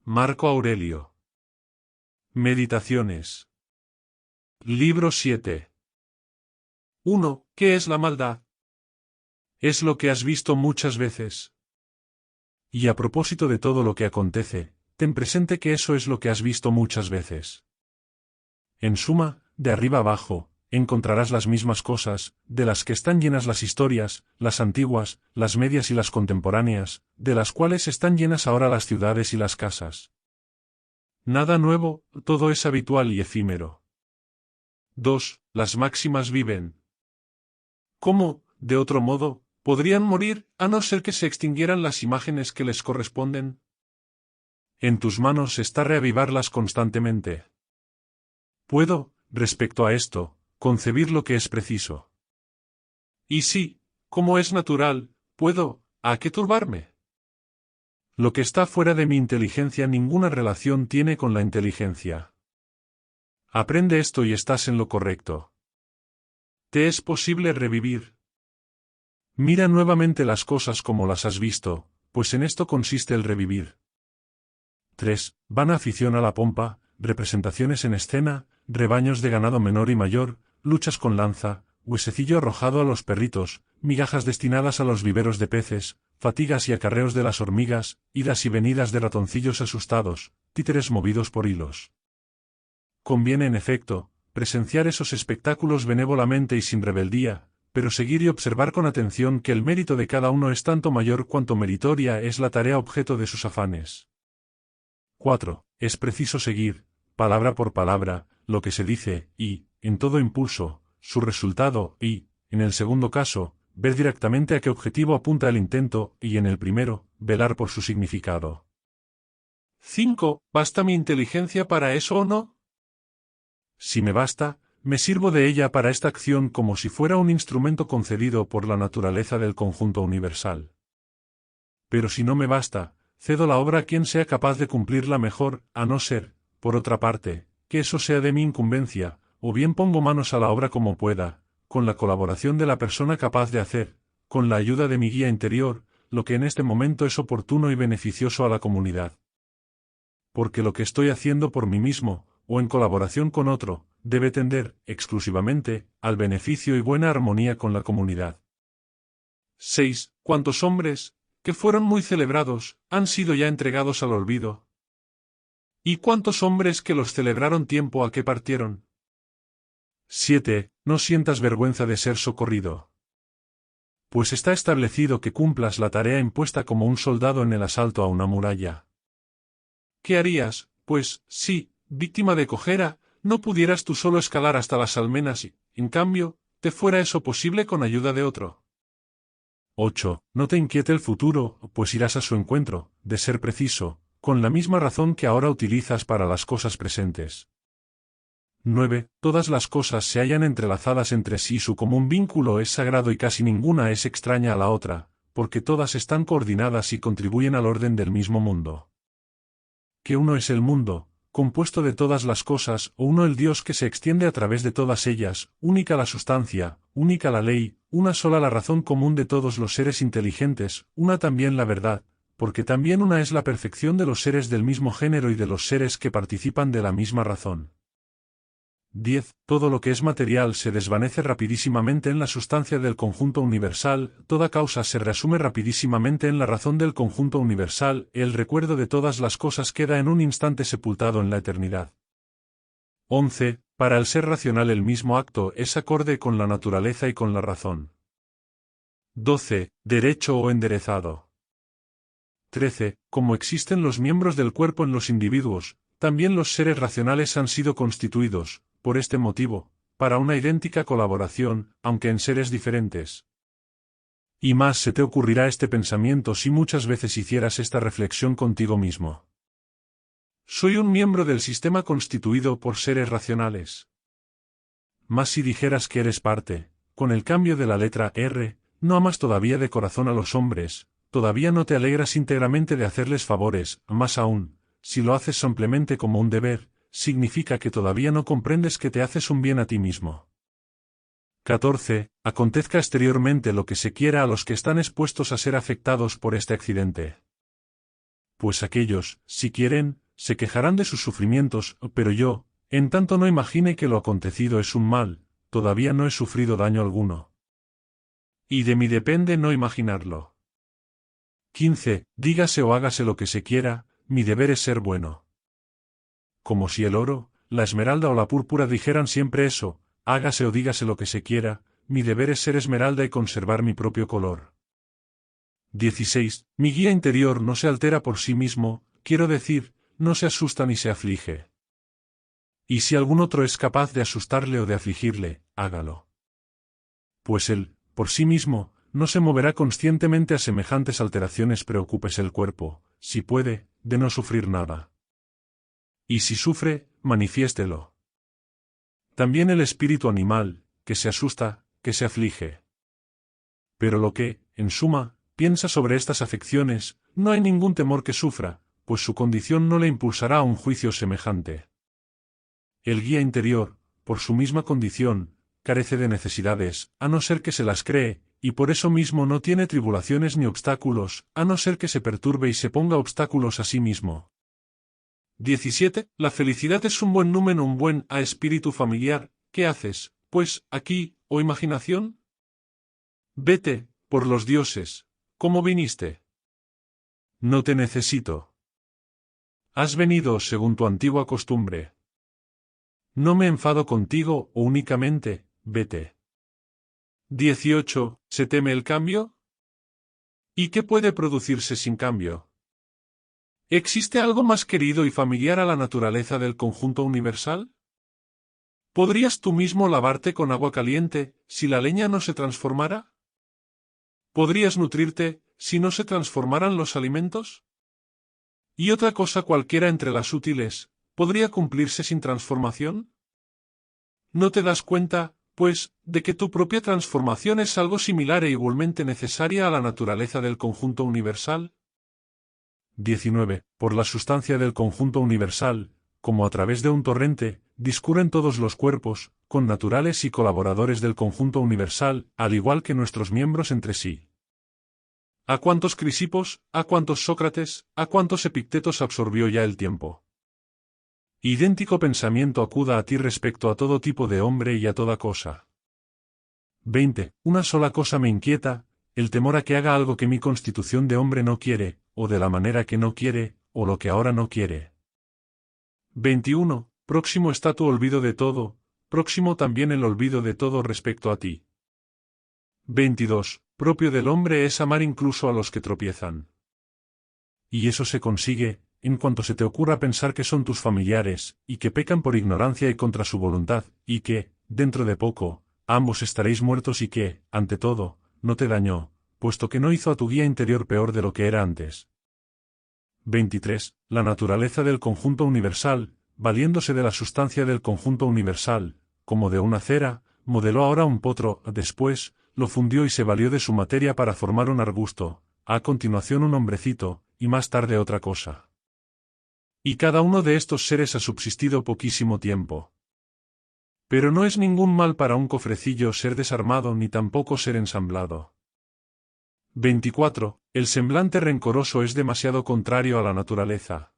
Marco Aurelio. Meditaciones. Libro 7. 1. ¿Qué es la maldad? Es lo que has visto muchas veces. Y a propósito de todo lo que acontece, ten presente que eso es lo que has visto muchas veces. En suma, de arriba abajo, encontrarás las mismas cosas, de las que están llenas las historias, las antiguas, las medias y las contemporáneas, de las cuales están llenas ahora las ciudades y las casas. Nada nuevo, todo es habitual y efímero. 2. Las máximas viven. ¿Cómo, de otro modo, podrían morir, a no ser que se extinguieran las imágenes que les corresponden? En tus manos está reavivarlas constantemente. Puedo, respecto a esto, concebir lo que es preciso. Y sí, como es natural, puedo, ¿a qué turbarme? Lo que está fuera de mi inteligencia ninguna relación tiene con la inteligencia. Aprende esto y estás en lo correcto. ¿Te es posible revivir? Mira nuevamente las cosas como las has visto, pues en esto consiste el revivir. 3. Vana afición a la pompa, representaciones en escena, rebaños de ganado menor y mayor, luchas con lanza, huesecillo arrojado a los perritos, migajas destinadas a los viveros de peces, fatigas y acarreos de las hormigas, idas y venidas de ratoncillos asustados, títeres movidos por hilos. Conviene, en efecto, presenciar esos espectáculos benévolamente y sin rebeldía, pero seguir y observar con atención que el mérito de cada uno es tanto mayor cuanto meritoria es la tarea objeto de sus afanes. 4. Es preciso seguir, palabra por palabra, lo que se dice, y, en todo impulso, su resultado, y, en el segundo caso, ver directamente a qué objetivo apunta el intento, y en el primero, velar por su significado. 5. ¿Basta mi inteligencia para eso o no? Si me basta, me sirvo de ella para esta acción como si fuera un instrumento concedido por la naturaleza del conjunto universal. Pero si no me basta, cedo la obra a quien sea capaz de cumplirla mejor, a no ser, por otra parte, que eso sea de mi incumbencia, o bien pongo manos a la obra como pueda, con la colaboración de la persona capaz de hacer, con la ayuda de mi guía interior, lo que en este momento es oportuno y beneficioso a la comunidad. Porque lo que estoy haciendo por mí mismo, o en colaboración con otro, debe tender, exclusivamente, al beneficio y buena armonía con la comunidad. 6. ¿Cuántos hombres, que fueron muy celebrados, han sido ya entregados al olvido? ¿Y cuántos hombres que los celebraron tiempo a que partieron? 7. No sientas vergüenza de ser socorrido. Pues está establecido que cumplas la tarea impuesta como un soldado en el asalto a una muralla. ¿Qué harías, pues, si, víctima de cojera, no pudieras tú solo escalar hasta las almenas y, en cambio, te fuera eso posible con ayuda de otro? 8. No te inquiete el futuro, pues irás a su encuentro, de ser preciso, con la misma razón que ahora utilizas para las cosas presentes. 9. Todas las cosas se hallan entrelazadas entre sí, su común vínculo es sagrado y casi ninguna es extraña a la otra, porque todas están coordinadas y contribuyen al orden del mismo mundo. Que uno es el mundo, compuesto de todas las cosas, o uno el Dios que se extiende a través de todas ellas, única la sustancia, única la ley, una sola la razón común de todos los seres inteligentes, una también la verdad, porque también una es la perfección de los seres del mismo género y de los seres que participan de la misma razón. 10. Todo lo que es material se desvanece rapidísimamente en la sustancia del conjunto universal, toda causa se resume rapidísimamente en la razón del conjunto universal, el recuerdo de todas las cosas queda en un instante sepultado en la eternidad. 11. Para el ser racional el mismo acto es acorde con la naturaleza y con la razón. 12. Derecho o enderezado. 13. Como existen los miembros del cuerpo en los individuos, también los seres racionales han sido constituidos, por este motivo, para una idéntica colaboración, aunque en seres diferentes. Y más se te ocurrirá este pensamiento si muchas veces hicieras esta reflexión contigo mismo. Soy un miembro del sistema constituido por seres racionales. Más si dijeras que eres parte, con el cambio de la letra R, no amas todavía de corazón a los hombres, todavía no te alegras íntegramente de hacerles favores, más aún, si lo haces simplemente como un deber, significa que todavía no comprendes que te haces un bien a ti mismo. 14. Acontezca exteriormente lo que se quiera a los que están expuestos a ser afectados por este accidente. Pues aquellos, si quieren, se quejarán de sus sufrimientos, pero yo, en tanto no imagine que lo acontecido es un mal, todavía no he sufrido daño alguno. Y de mí depende no imaginarlo. 15. Dígase o hágase lo que se quiera, mi deber es ser bueno. Como si el oro, la esmeralda o la púrpura dijeran siempre eso, hágase o dígase lo que se quiera, mi deber es ser esmeralda y conservar mi propio color. 16. Mi guía interior no se altera por sí mismo, quiero decir, no se asusta ni se aflige. Y si algún otro es capaz de asustarle o de afligirle, hágalo. Pues él, por sí mismo, no se moverá conscientemente a semejantes alteraciones. Preocúpese el cuerpo, si puede, de no sufrir nada. Y si sufre, manifiéstelo. También el espíritu animal, que se asusta, que se aflige. Pero lo que, en suma, piensa sobre estas afecciones, no hay ningún temor que sufra, pues su condición no le impulsará a un juicio semejante. El guía interior, por su misma condición, carece de necesidades, a no ser que se las cree, y por eso mismo no tiene tribulaciones ni obstáculos, a no ser que se perturbe y se ponga obstáculos a sí mismo. 17. La felicidad es un buen número, un buen espíritu familiar. ¿Qué haces, pues, aquí, oh imaginación? Vete, por los dioses, ¿cómo viniste? No te necesito. Has venido según tu antigua costumbre. No me enfado contigo, o únicamente, vete. 18. ¿Se teme el cambio? ¿Y qué puede producirse sin cambio? ¿Existe algo más querido y familiar a la naturaleza del conjunto universal? ¿Podrías tú mismo lavarte con agua caliente, si la leña no se transformara? ¿Podrías nutrirte, si no se transformaran los alimentos? ¿Y otra cosa cualquiera entre las útiles, podría cumplirse sin transformación? ¿No te das cuenta, pues, de que tu propia transformación es algo similar e igualmente necesaria a la naturaleza del conjunto universal? 19. Por la sustancia del conjunto universal, como a través de un torrente, discurren todos los cuerpos, con naturales y colaboradores del conjunto universal, al igual que nuestros miembros entre sí. ¿A cuántos Crisipos, a cuántos Sócrates, a cuántos Epictetos absorbió ya el tiempo? Idéntico pensamiento acuda a ti respecto a todo tipo de hombre y a toda cosa. 20. Una sola cosa me inquieta, el temor a que haga algo que mi constitución de hombre no quiere, o de la manera que no quiere, o lo que ahora no quiere. 21. Próximo está tu olvido de todo, próximo también el olvido de todo respecto a ti. 22. Propio del hombre es amar incluso a los que tropiezan. Y eso se consigue, en cuanto se te ocurra pensar que son tus familiares, y que pecan por ignorancia y contra su voluntad, y que, dentro de poco, ambos estaréis muertos y que, ante todo, no te dañó, puesto que no hizo a tu guía interior peor de lo que era antes. 23. La naturaleza del conjunto universal, valiéndose de la sustancia del conjunto universal, como de una cera, modeló ahora un potro, después, lo fundió y se valió de su materia para formar un arbusto, a continuación un hombrecito, y más tarde otra cosa. Y cada uno de estos seres ha subsistido poquísimo tiempo. Pero no es ningún mal para un cofrecillo ser desarmado ni tampoco ser ensamblado. 24. El semblante rencoroso es demasiado contrario a la naturaleza.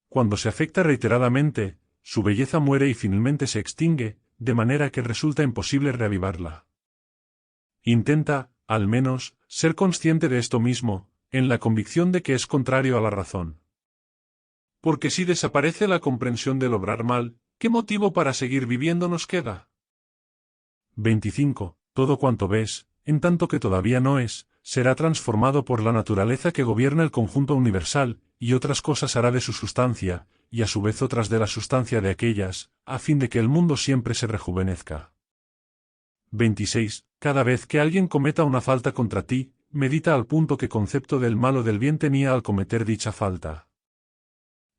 Cuando se afecta reiteradamente, su belleza muere y finalmente se extingue, de manera que resulta imposible reavivarla. Intenta, al menos, ser consciente de esto mismo, en la convicción de que es contrario a la razón. Porque si desaparece la comprensión del obrar mal, ¿qué motivo para seguir viviendo nos queda? 25. Todo cuanto ves, en tanto que todavía no es, será transformado por la naturaleza que gobierna el conjunto universal, y otras cosas hará de su sustancia, y a su vez otras de la sustancia de aquellas, a fin de que el mundo siempre se rejuvenezca. 26. Cada vez que alguien cometa una falta contra ti, medita al punto qué concepto del mal o del bien tenía al cometer dicha falta.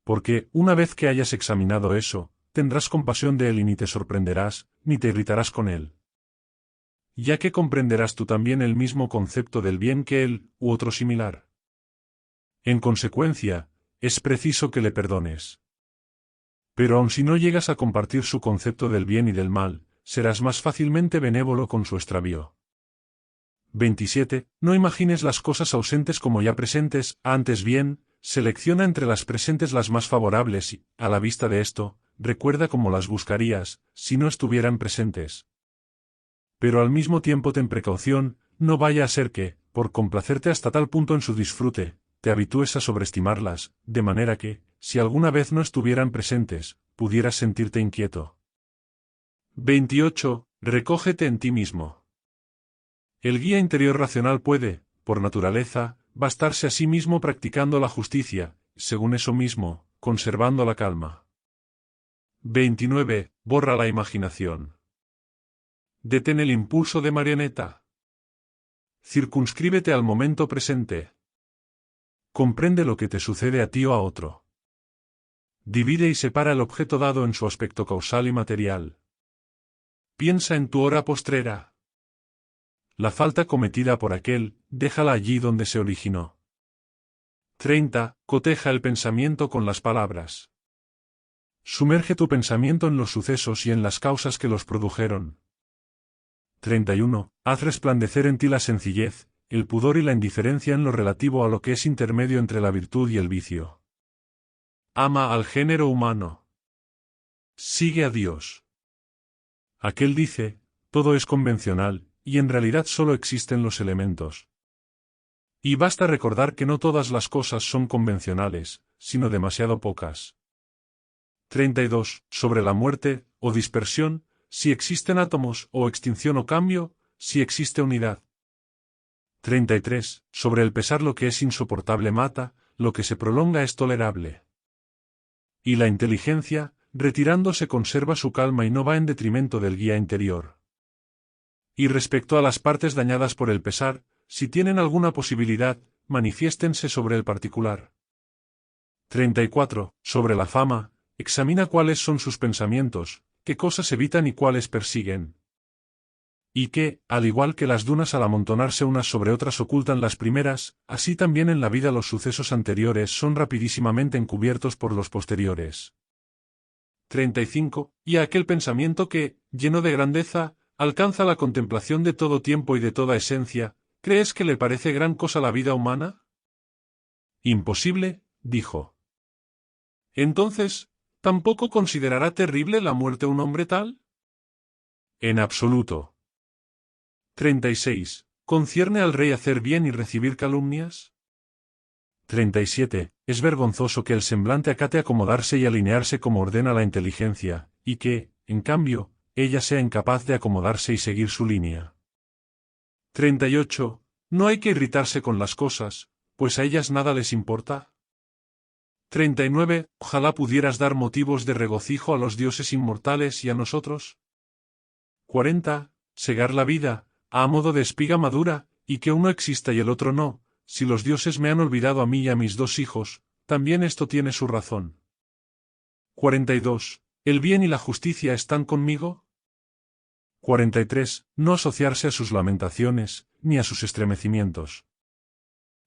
Porque, una vez que hayas examinado eso, tendrás compasión de él y ni te sorprenderás, ni te irritarás con él. Ya que comprenderás tú también el mismo concepto del bien que él, u otro similar. En consecuencia, es preciso que le perdones. Pero aun si no llegas a compartir su concepto del bien y del mal, serás más fácilmente benévolo con su extravío. 27. No imagines las cosas ausentes como ya presentes, antes bien, selecciona entre las presentes las más favorables y, a la vista de esto, recuerda cómo las buscarías, si no estuvieran presentes. Pero al mismo tiempo ten precaución, no vaya a ser que, por complacerte hasta tal punto en su disfrute, te habitúes a sobreestimarlas, de manera que, si alguna vez no estuvieran presentes, pudieras sentirte inquieto. 28. Recógete en ti mismo. El guía interior racional puede, por naturaleza, bastarse a sí mismo practicando la justicia, según eso mismo, conservando la calma. 29. Borra la imaginación. Detén el impulso de marioneta. Circunscríbete al momento presente. Comprende lo que te sucede a ti o a otro. Divide y separa el objeto dado en su aspecto causal y material. Piensa en tu hora postrera. La falta cometida por aquel, déjala allí donde se originó. 30. Coteja el pensamiento con las palabras. Sumerge tu pensamiento en los sucesos y en las causas que los produjeron. 31. Haz resplandecer en ti la sencillez, el pudor y la indiferencia en lo relativo a lo que es intermedio entre la virtud y el vicio. Ama al género humano. Sigue a Dios. Aquel dice, todo es convencional, y en realidad solo existen los elementos. Y basta recordar que no todas las cosas son convencionales, sino demasiado pocas. 32. Sobre la muerte, o dispersión, si existen átomos, o extinción o cambio, si existe unidad. 33. Sobre el pesar lo que es insoportable mata, lo que se prolonga es tolerable. Y la inteligencia, retirándose conserva su calma y no va en detrimento del guía interior. Y respecto a las partes dañadas por el pesar, si tienen alguna posibilidad, manifiéstense sobre el particular. 34. Sobre la fama, examina cuáles son sus pensamientos, qué cosas evitan y cuáles persiguen. Y que, al igual que las dunas al amontonarse unas sobre otras ocultan las primeras, así también en la vida los sucesos anteriores son rapidísimamente encubiertos por los posteriores. 35. Y a aquel pensamiento que, lleno de grandeza, alcanza la contemplación de todo tiempo y de toda esencia, ¿crees que le parece gran cosa la vida humana? Imposible, dijo. Entonces, ¿tampoco considerará terrible la muerte un hombre tal? En absoluto. 36. ¿Concierne al rey hacer bien y recibir calumnias? 37. Es vergonzoso que el semblante acate acomodarse y alinearse como ordena la inteligencia, y que, en cambio, ella sea incapaz de acomodarse y seguir su línea. 38. No hay que irritarse con las cosas, pues a ellas nada les importa. 39. Ojalá pudieras dar motivos de regocijo a los dioses inmortales y a nosotros. 40. Segar la vida, a modo de espiga madura, y que uno exista y el otro no, si los dioses me han olvidado a mí y a mis dos hijos, también esto tiene su razón. 42. ¿El bien y la justicia están conmigo? 43. No asociarse a sus lamentaciones, ni a sus estremecimientos.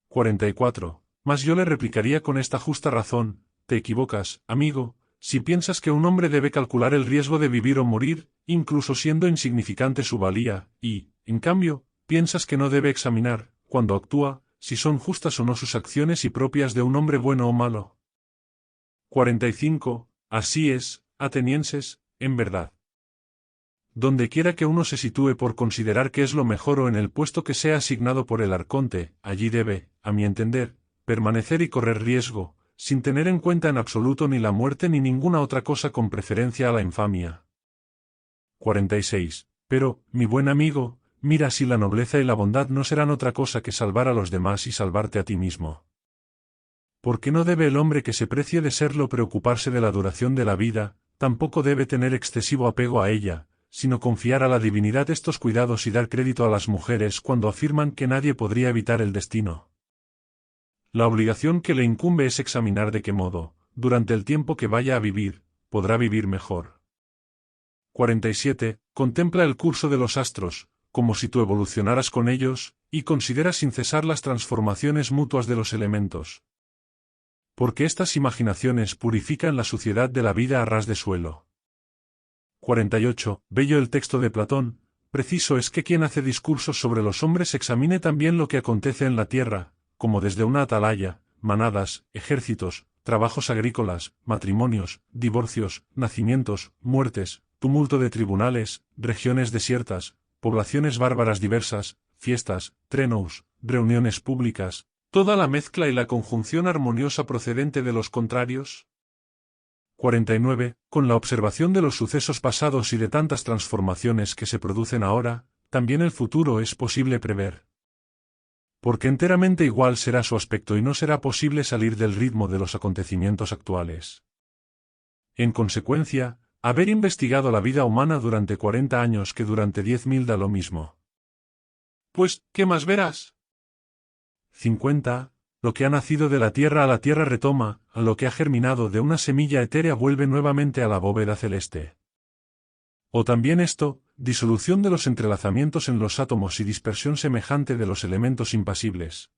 44. Mas yo le replicaría con esta justa razón, te equivocas, amigo, si piensas que un hombre debe calcular el riesgo de vivir o morir, incluso siendo insignificante su valía, y, en cambio, piensas que no debe examinar, cuando actúa, si son justas o no sus acciones y propias de un hombre bueno o malo. 45. Así es, atenienses, en verdad. Dondequiera que uno se sitúe por considerar que es lo mejor o en el puesto que sea asignado por el arconte, allí debe, a mi entender, permanecer y correr riesgo, sin tener en cuenta en absoluto ni la muerte ni ninguna otra cosa con preferencia a la infamia. 46. Pero, mi buen amigo, mira si la nobleza y la bondad no serán otra cosa que salvar a los demás y salvarte a ti mismo. Porque no debe el hombre que se precie de serlo preocuparse de la duración de la vida, tampoco debe tener excesivo apego a ella, sino confiar a la divinidad estos cuidados y dar crédito a las mujeres cuando afirman que nadie podría evitar el destino. La obligación que le incumbe es examinar de qué modo, durante el tiempo que vaya a vivir, podrá vivir mejor. 47. Contempla el curso de los astros, como si tú evolucionaras con ellos, y considera sin cesar las transformaciones mutuas de los elementos. Porque estas imaginaciones purifican la suciedad de la vida a ras de suelo. 48. Bello el texto de Platón, preciso es que quien hace discursos sobre los hombres examine también lo que acontece en la tierra, como desde una atalaya, manadas, ejércitos, trabajos agrícolas, matrimonios, divorcios, nacimientos, muertes, tumulto de tribunales, regiones desiertas, poblaciones bárbaras diversas, fiestas, trenous, reuniones públicas, toda la mezcla y la conjunción armoniosa procedente de los contrarios. 49. Con la observación de los sucesos pasados y de tantas transformaciones que se producen ahora, también el futuro es posible prever. Porque enteramente igual será su aspecto y no será posible salir del ritmo de los acontecimientos actuales. En consecuencia, haber investigado la vida humana durante 40 años que durante 10.000 da lo mismo. Pues, ¿qué más verás? 50. Lo que ha nacido de la tierra a la tierra retoma, a lo que ha germinado de una semilla etérea vuelve nuevamente a la bóveda celeste. O también esto, disolución de los entrelazamientos en los átomos y dispersión semejante de los elementos impasibles.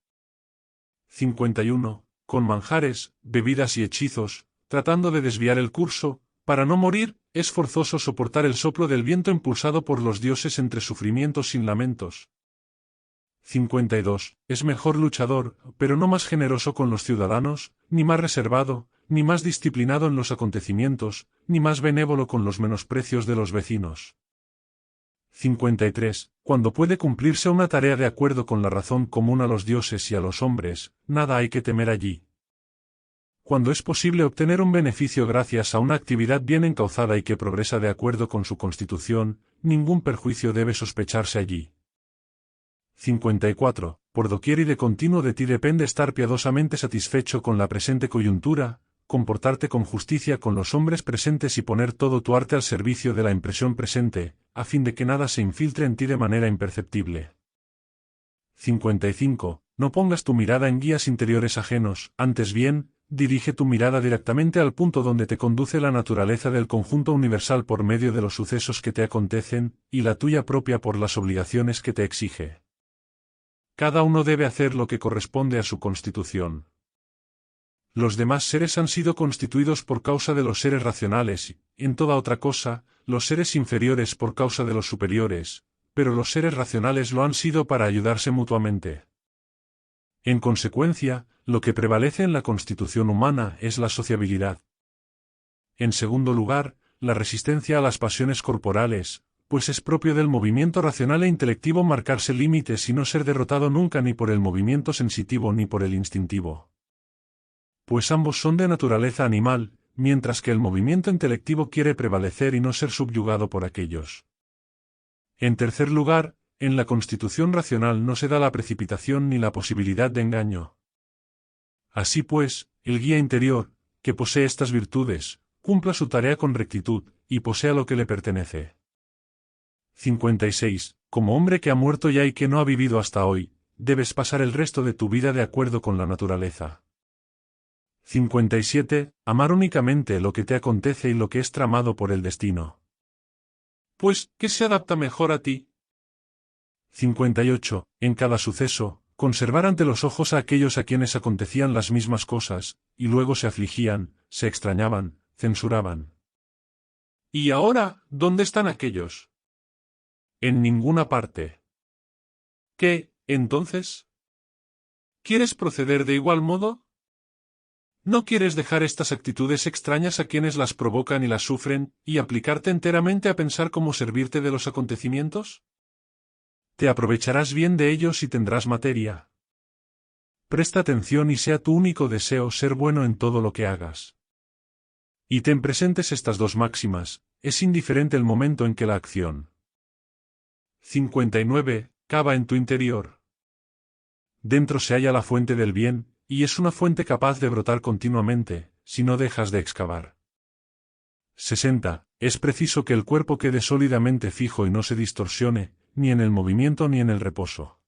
51. Con manjares, bebidas y hechizos, tratando de desviar el curso, para no morir, es forzoso soportar el soplo del viento impulsado por los dioses entre sufrimientos sin lamentos. 52. Es mejor luchador, pero no más generoso con los ciudadanos, ni más reservado, ni más disciplinado en los acontecimientos, ni más benévolo con los menosprecios de los vecinos. 53. Cuando puede cumplirse una tarea de acuerdo con la razón común a los dioses y a los hombres, nada hay que temer allí. Cuando es posible obtener un beneficio gracias a una actividad bien encauzada y que progresa de acuerdo con su constitución, ningún perjuicio debe sospecharse allí. 54. Por doquier y de continuo de ti depende estar piadosamente satisfecho con la presente coyuntura, comportarte con justicia con los hombres presentes y poner todo tu arte al servicio de la impresión presente, a fin de que nada se infiltre en ti de manera imperceptible. 55. No pongas tu mirada en guías interiores ajenos, antes bien, dirige tu mirada directamente al punto donde te conduce la naturaleza del conjunto universal por medio de los sucesos que te acontecen, y la tuya propia por las obligaciones que te exige. Cada uno debe hacer lo que corresponde a su constitución. Los demás seres han sido constituidos por causa de los seres racionales, y, en toda otra cosa, los seres inferiores por causa de los superiores, pero los seres racionales lo han sido para ayudarse mutuamente. En consecuencia, lo que prevalece en la constitución humana es la sociabilidad. En segundo lugar, la resistencia a las pasiones corporales, pues es propio del movimiento racional e intelectivo marcarse límites y no ser derrotado nunca ni por el movimiento sensitivo ni por el instintivo. Pues ambos son de naturaleza animal, mientras que el movimiento intelectivo quiere prevalecer y no ser subyugado por aquellos. En tercer lugar, en la constitución racional no se da la precipitación ni la posibilidad de engaño. Así pues, el guía interior, que posee estas virtudes, cumpla su tarea con rectitud, y posea lo que le pertenece. 56. Como hombre que ha muerto ya y que no ha vivido hasta hoy, debes pasar el resto de tu vida de acuerdo con la naturaleza. 57. Amar únicamente lo que te acontece y lo que es tramado por el destino. Pues, ¿qué se adapta mejor a ti? 58. En cada suceso, conservar ante los ojos a aquellos a quienes acontecían las mismas cosas, y luego se afligían, se extrañaban, censuraban. ¿Y ahora, dónde están aquellos? En ninguna parte. ¿Qué, entonces? ¿Quieres proceder de igual modo? ¿No quieres dejar estas actitudes extrañas a quienes las provocan y las sufren, y aplicarte enteramente a pensar cómo servirte de los acontecimientos? Te aprovecharás bien de ellos y tendrás materia. Presta atención y sea tu único deseo ser bueno en todo lo que hagas. Y ten presentes estas dos máximas, es indiferente el momento en que la acción. 59. Cava en tu interior. Dentro se halla la fuente del bien, y es una fuente capaz de brotar continuamente, si no dejas de excavar. 60. Es preciso que el cuerpo quede sólidamente fijo y no se distorsione, ni en el movimiento ni en el reposo.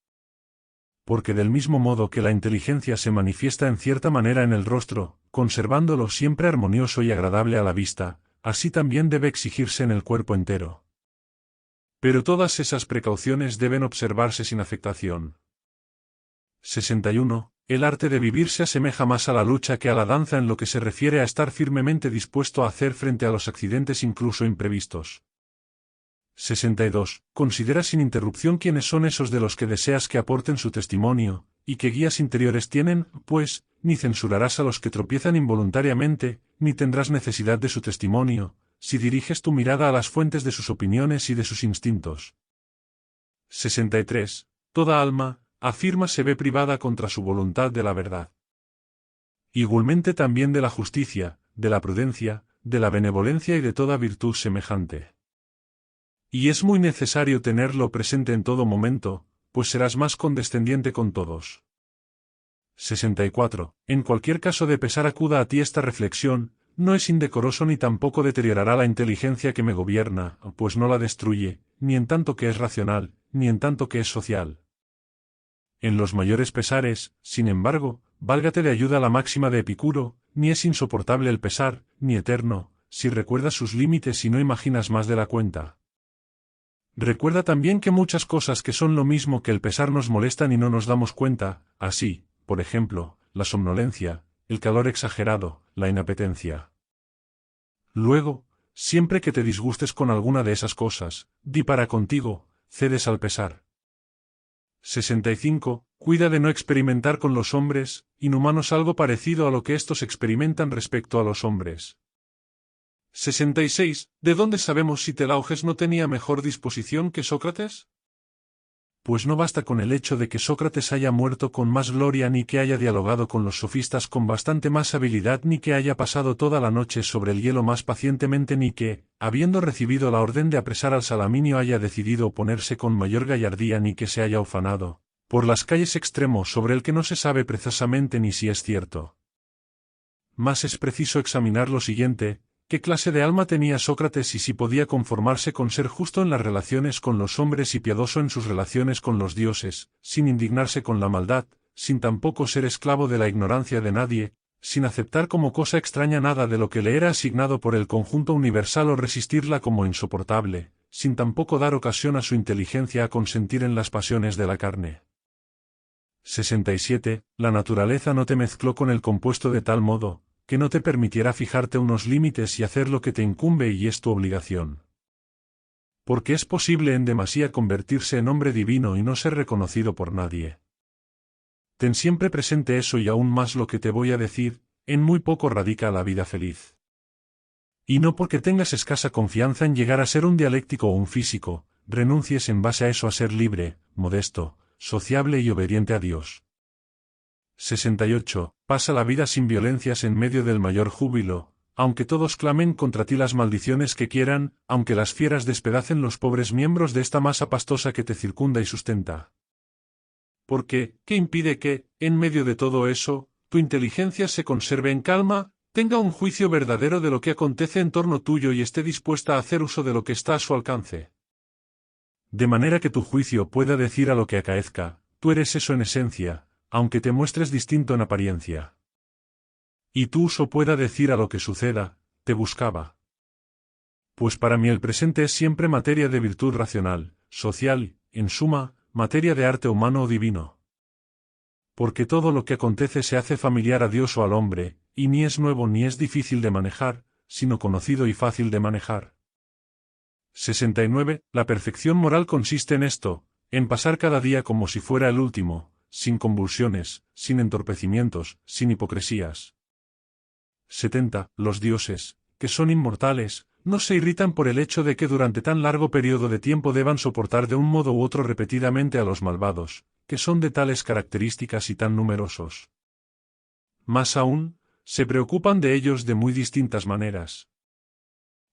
Porque del mismo modo que la inteligencia se manifiesta en cierta manera en el rostro, conservándolo siempre armonioso y agradable a la vista, así también debe exigirse en el cuerpo entero. Pero todas esas precauciones deben observarse sin afectación. 61. El arte de vivir se asemeja más a la lucha que a la danza en lo que se refiere a estar firmemente dispuesto a hacer frente a los accidentes incluso imprevistos. 62. Considera sin interrupción quiénes son esos de los que deseas que aporten su testimonio, y qué guías interiores tienen, pues, ni censurarás a los que tropiezan involuntariamente, ni tendrás necesidad de su testimonio, si diriges tu mirada a las fuentes de sus opiniones y de sus instintos. 63. Toda alma, afirma, se ve privada contra su voluntad de la verdad. Igualmente también de la justicia, de la prudencia, de la benevolencia y de toda virtud semejante. Y es muy necesario tenerlo presente en todo momento, pues serás más condescendiente con todos. 64. En cualquier caso de pesar acuda a ti esta reflexión, no es indecoroso ni tampoco deteriorará la inteligencia que me gobierna, pues no la destruye, ni en tanto que es racional, ni en tanto que es social. En los mayores pesares, sin embargo, válgate de ayuda la máxima de Epicuro, ni es insoportable el pesar, ni eterno, si recuerdas sus límites y no imaginas más de la cuenta. Recuerda también que muchas cosas que son lo mismo que el pesar nos molestan y no nos damos cuenta, así, por ejemplo, la somnolencia, el calor exagerado, la inapetencia. Luego, siempre que te disgustes con alguna de esas cosas, di para contigo, cedes al pesar. 65. Cuida de no experimentar con los hombres, inhumanos, algo parecido a lo que éstos experimentan respecto a los hombres. 66. ¿De dónde sabemos si Telauges no tenía mejor disposición que Sócrates? Pues no basta con el hecho de que Sócrates haya muerto con más gloria, ni que haya dialogado con los sofistas con bastante más habilidad, ni que haya pasado toda la noche sobre el hielo más pacientemente, ni que, habiendo recibido la orden de apresar al Salaminio, haya decidido oponerse con mayor gallardía, ni que se haya ufanado por las calles extremos sobre el que no se sabe precisamente ni si es cierto. Mas es preciso examinar lo siguiente: ¿qué clase de alma tenía Sócrates y si podía conformarse con ser justo en las relaciones con los hombres y piadoso en sus relaciones con los dioses, sin indignarse con la maldad, sin tampoco ser esclavo de la ignorancia de nadie, sin aceptar como cosa extraña nada de lo que le era asignado por el conjunto universal o resistirla como insoportable, sin tampoco dar ocasión a su inteligencia a consentir en las pasiones de la carne? 67. La naturaleza no te mezcló con el compuesto de tal modo que no te permitiera fijarte unos límites y hacer lo que te incumbe y es tu obligación. Porque es posible en demasía convertirse en hombre divino y no ser reconocido por nadie. Ten siempre presente eso, y aún más lo que te voy a decir: en muy poco radica la vida feliz. Y no porque tengas escasa confianza en llegar a ser un dialéctico o un físico, renuncies en base a eso a ser libre, modesto, sociable y obediente a Dios. 68. Pasa la vida sin violencias en medio del mayor júbilo, aunque todos clamen contra ti las maldiciones que quieran, aunque las fieras despedacen los pobres miembros de esta masa pastosa que te circunda y sustenta. Porque, ¿qué impide que, en medio de todo eso, tu inteligencia se conserve en calma, tenga un juicio verdadero de lo que acontece en torno tuyo y esté dispuesta a hacer uso de lo que está a su alcance? De manera que tu juicio pueda decir a lo que acaezca: tú eres eso en esencia, aunque te muestres distinto en apariencia. Y tu uso pueda decir a lo que suceda: te buscaba. Pues para mí el presente es siempre materia de virtud racional, social, en suma, materia de arte humano o divino. Porque todo lo que acontece se hace familiar a Dios o al hombre, y ni es nuevo ni es difícil de manejar, sino conocido y fácil de manejar. 69. La perfección moral consiste en esto: en pasar cada día como si fuera el último, sin convulsiones, sin entorpecimientos, sin hipocresías. 70. Los dioses, que son inmortales, no se irritan por el hecho de que durante tan largo periodo de tiempo deban soportar de un modo u otro repetidamente a los malvados, que son de tales características y tan numerosos. Más aún, se preocupan de ellos de muy distintas maneras.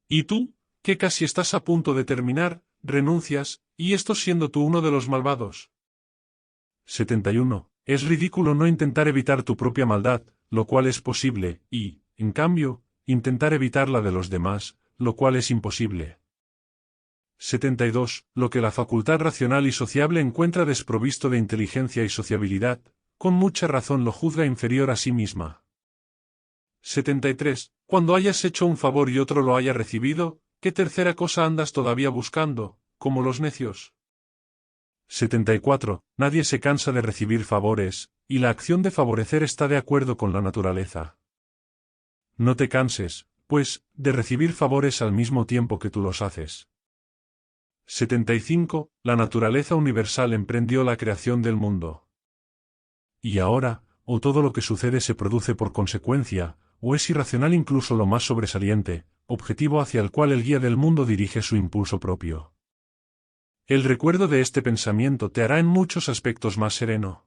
¿Y tú, que casi estás a punto de terminar, renuncias, y esto siendo tú uno de los malvados? 71. Es ridículo no intentar evitar tu propia maldad, lo cual es posible, y, en cambio, intentar evitar la de los demás, lo cual es imposible. 72. Lo que la facultad racional y sociable encuentra desprovisto de inteligencia y sociabilidad, con mucha razón lo juzga inferior a sí misma. 73. Cuando hayas hecho un favor y otro lo haya recibido, ¿qué tercera cosa andas todavía buscando, como los necios? 74. Nadie se cansa de recibir favores, y la acción de favorecer está de acuerdo con la naturaleza. No te canses, pues, de recibir favores al mismo tiempo que tú los haces. 75. La naturaleza universal emprendió la creación del mundo. y ahora, o todo lo que sucede se produce por consecuencia, o es irracional incluso lo más sobresaliente, objetivo hacia el cual el guía del mundo dirige su impulso propio. El recuerdo de este pensamiento te hará en muchos aspectos más sereno.